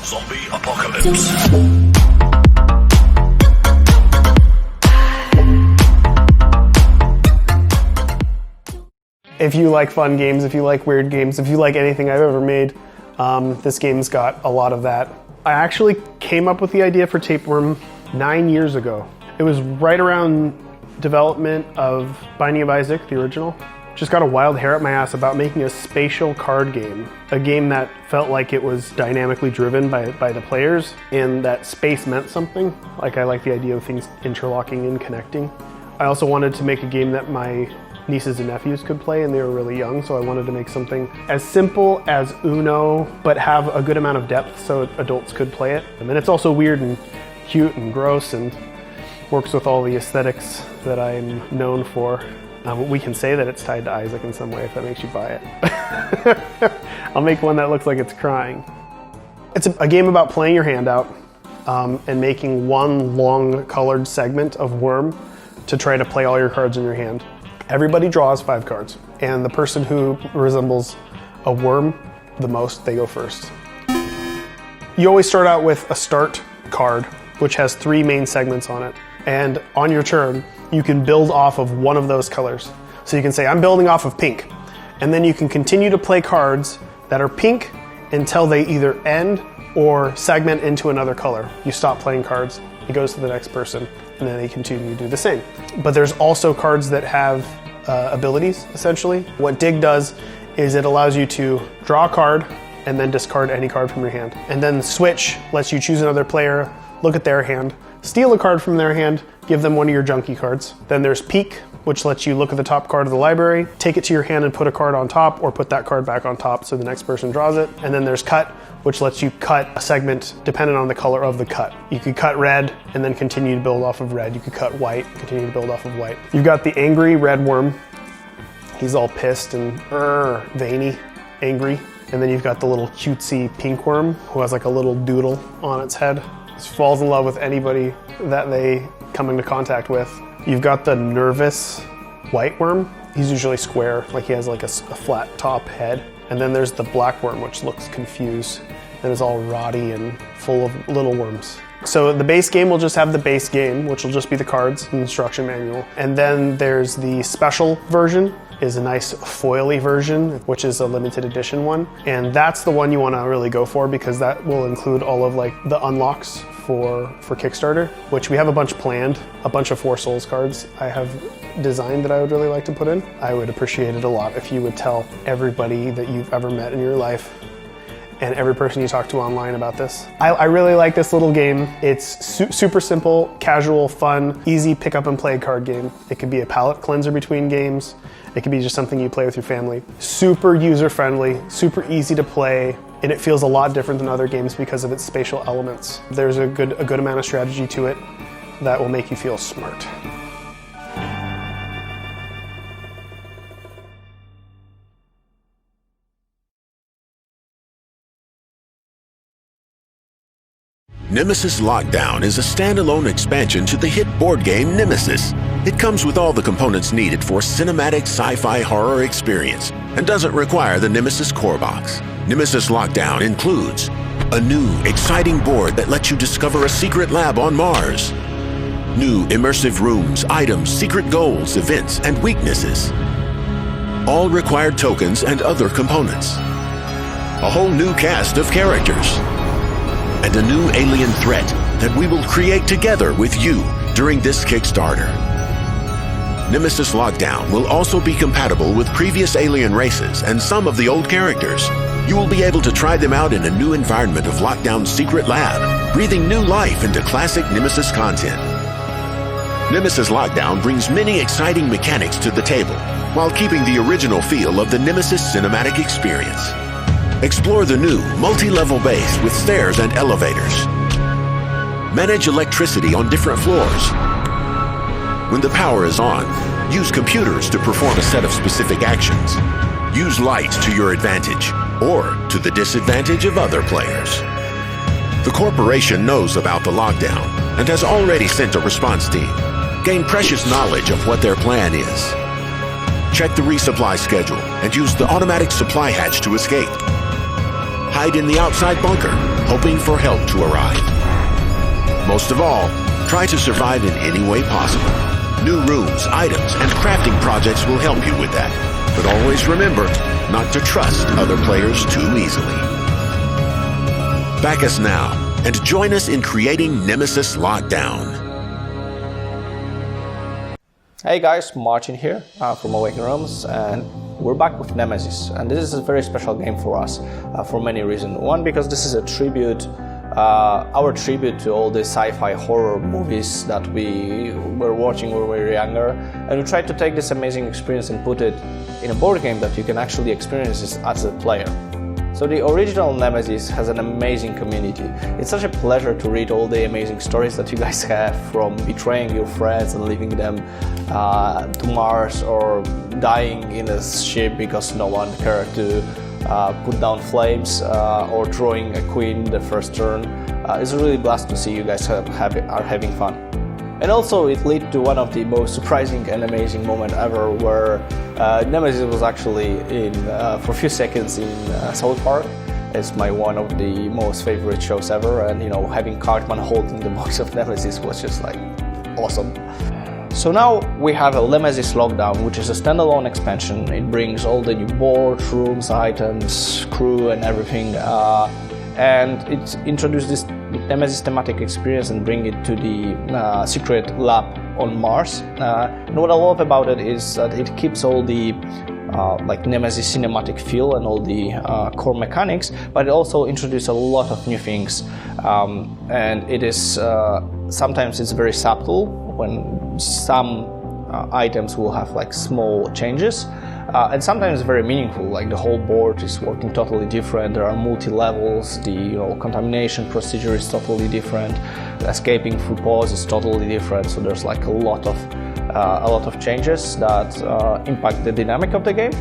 Zombie apocalypse. If you like fun games, if you like weird games, if you like anything I've ever made, this game's got a lot of that. I actually came up with the idea for Tapeworm 9 years ago. It was right around development of Binding of Isaac, the original. Just got a wild hair up my ass about making a spatial card game. A game that felt like it was dynamically driven by the players and that space meant something. Like I like the idea of things interlocking and connecting. I also wanted to make a game that my nieces and nephews could play, and they were really young, so I wanted to make something as simple as Uno, but have a good amount of depth so adults could play it. And then it's also weird and cute and gross and works with all the aesthetics that I'm known for. We can say that it's tied to Isaac in some way if that makes you buy it. I'll make one that looks like it's crying. It's a game about playing your hand out and making one long colored segment of worm to try to play all your cards in your hand. Everybody draws 5 cards, and the person who resembles a worm the most, they go first. You always start out with a start card, which has 3 main segments on it. And on your turn, you can build off of one of those colors. So you can say, I'm building off of pink. And then you can continue to play cards that are pink until they either end or segment into another color. You stop playing cards, it goes to the next person, and then they continue to do the same. But there's also cards that have abilities, essentially. What Dig does is it allows you to draw a card and then discard any card from your hand. And then Switch lets you choose another player, look at their hand, steal a card from their hand, give them one of your junkie cards. Then there's Peek, which lets you look at the top card of the library, take it to your hand and put a card on top, or put that card back on top so the next person draws it. And then there's Cut, which lets you cut a segment depending on the color of the cut. You could cut red and then continue to build off of red. You could cut white, continue to build off of white. You've got the angry red worm. He's all pissed and veiny, angry. And then you've got the little cutesy pink worm who has like a little doodle on its head. Just falls in love with anybody that they come into contact with. You've got the nervous white worm. He's usually square, like he has like a flat top head. And then there's the black worm, which looks confused and is all rotty and full of little worms. So the base game will just have the base game, which will just be the cards and instruction manual. And then there's the special version, is a nice foily version, which is a limited edition one. And that's the one you want to really go for because that will include all of like the unlocks for Kickstarter, which we have a bunch planned, a bunch of 4 Souls cards I have designed that I would really like to put in. I would appreciate it a lot if you would tell everybody that you've ever met in your life and every person you talk to online about this. I really like this little game. It's super simple, casual, fun, easy pick up and play card game. It could be a palate cleanser between games. It could be just something you play with your family. Super user friendly, super easy to play, and it feels a lot different than other games because of its spatial elements. There's a good amount of strategy to it that will make you feel smart. Nemesis Lockdown is a standalone expansion to the hit board game Nemesis. It comes with all the components needed for a cinematic sci-fi horror experience and doesn't require the Nemesis core box. Nemesis Lockdown includes a new, exciting board that lets you discover a secret lab on Mars, new immersive rooms, items, secret goals, events, and weaknesses, all required tokens and other components, a whole new cast of characters, and a new alien threat that we will create together with you during this Kickstarter. Nemesis Lockdown will also be compatible with previous alien races and some of the old characters. You will be able to try them out in a new environment of Lockdown's secret lab, breathing new life into classic Nemesis content. Nemesis Lockdown brings many exciting mechanics to the table, while keeping the original feel of the Nemesis cinematic experience. Explore the new, multi-level base with stairs and elevators. Manage electricity on different floors. When the power is on, use computers to perform a set of specific actions. Use light to your advantage, or to the disadvantage of other players. The corporation knows about the lockdown and has already sent a response team. Gain precious knowledge of what their plan is. Check the resupply schedule and use the automatic supply hatch to escape. Hide in the outside bunker hoping for help to arrive. Most of all, try to survive in any way possible. New rooms, items, and crafting projects will help you with that. But always remember not to trust other players too easily. Back us now and join us in creating Nemesis Lockdown. Hey guys, Martin here from Awakening Realms, and we're back with Nemesis. And this is a very special game for us for many reasons. One, because this is a tribute, our tribute to all the sci-fi horror movies that we were watching when we were younger. And we tried to take this amazing experience and put it in a board game that you can actually experience as a player. So the original Nemesis has an amazing community. It's such a pleasure to read all the amazing stories that you guys have, from betraying your friends and leaving them to Mars, or dying in a ship because no one cared to put down flames, or drawing a queen the first turn. It's really blessed to see you guys are having fun. And also it led to one of the most surprising and amazing moments ever, where Nemesis was actually in for a few seconds in South Park. It's one of the most favorite shows ever, and having Cartman holding the box of Nemesis was just like awesome. So now we have a Nemesis Lockdown, which is a standalone expansion. It brings all the new boards, rooms, items, crew, and everything. And it introduced this Nemesis thematic experience and bring it to the secret lab on Mars. And what I love about it is that it keeps all the like Nemesis cinematic feel and all the core mechanics, but it also introduces a lot of new things. And it is sometimes it's very subtle when some items will have like small changes. And sometimes very meaningful, like the whole board is working totally different. There are multi-levels, the contamination procedure is totally different, escaping through pause is totally different. So there's like a lot of changes that impact the dynamic of the game.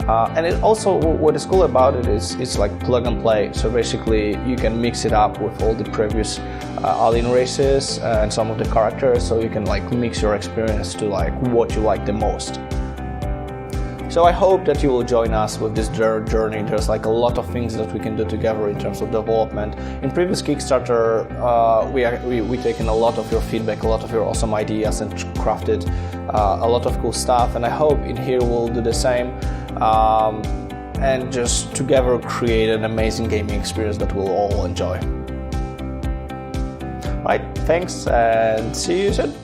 And it also, what is cool about it is it's like plug and play. So basically you can mix it up with all the previous alien races and some of the characters, so you can like mix your experience to like what you like the most. So I hope that you will join us with this journey. There's like a lot of things that we can do together in terms of development. In previous Kickstarter, we taken a lot of your feedback, a lot of your awesome ideas, and crafted a lot of cool stuff. And I hope in here we'll do the same, and just together create an amazing gaming experience that we'll all enjoy. Right, thanks, and see you soon.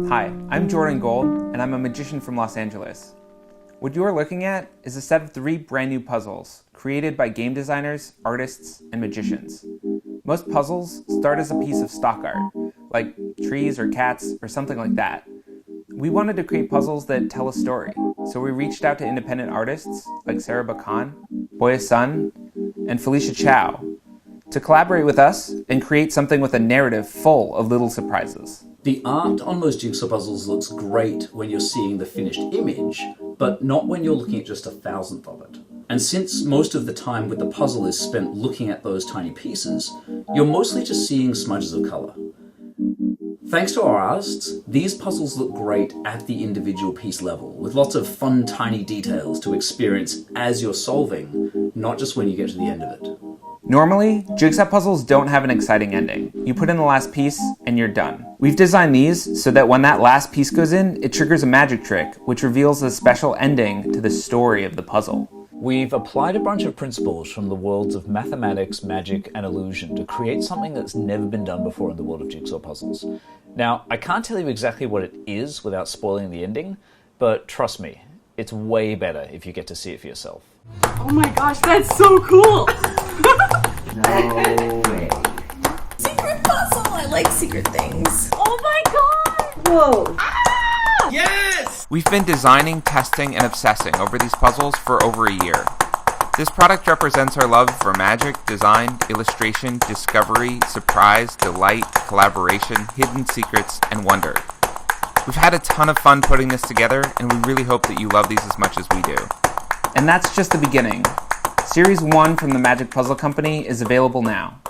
Hi, I'm Jordan Gold, and I'm a magician from Los Angeles. What you are looking at is a set of 3 brand new puzzles created by game designers, artists, and magicians. Most puzzles start as a piece of stock art, like trees or cats or something like that. We wanted to create puzzles that tell a story, so we reached out to independent artists like Sarah Bacan, Boya Sun, and Felicia Chow to collaborate with us and create something with a narrative full of little surprises. The art on most jigsaw puzzles looks great when you're seeing the finished image, but not when you're looking at just a thousandth of it. And since most of the time with the puzzle is spent looking at those tiny pieces, you're mostly just seeing smudges of colour. Thanks to our artists, these puzzles look great at the individual piece level, with lots of fun tiny details to experience as you're solving, not just when you get to the end of it. Normally, jigsaw puzzles don't have an exciting ending. You put in the last piece and you're done. We've designed these so that when that last piece goes in, it triggers a magic trick, which reveals a special ending to the story of the puzzle. We've applied a bunch of principles from the worlds of mathematics, magic, and illusion to create something that's never been done before in the world of jigsaw puzzles. Now, I can't tell you exactly what it is without spoiling the ending, but trust me, it's way better if you get to see it for yourself. Oh my gosh, that's so cool! No way. Secret puzzle! I like secret things. Oh my god! Whoa! Ah! We've been designing, testing, and obsessing over these puzzles for over a year. This product represents our love for magic, design, illustration, discovery, surprise, delight, collaboration, hidden secrets, and wonder. We've had a ton of fun putting this together, and we really hope that you love these as much as we do. And that's just the beginning. Series 1 from the Magic Puzzle Company is available now.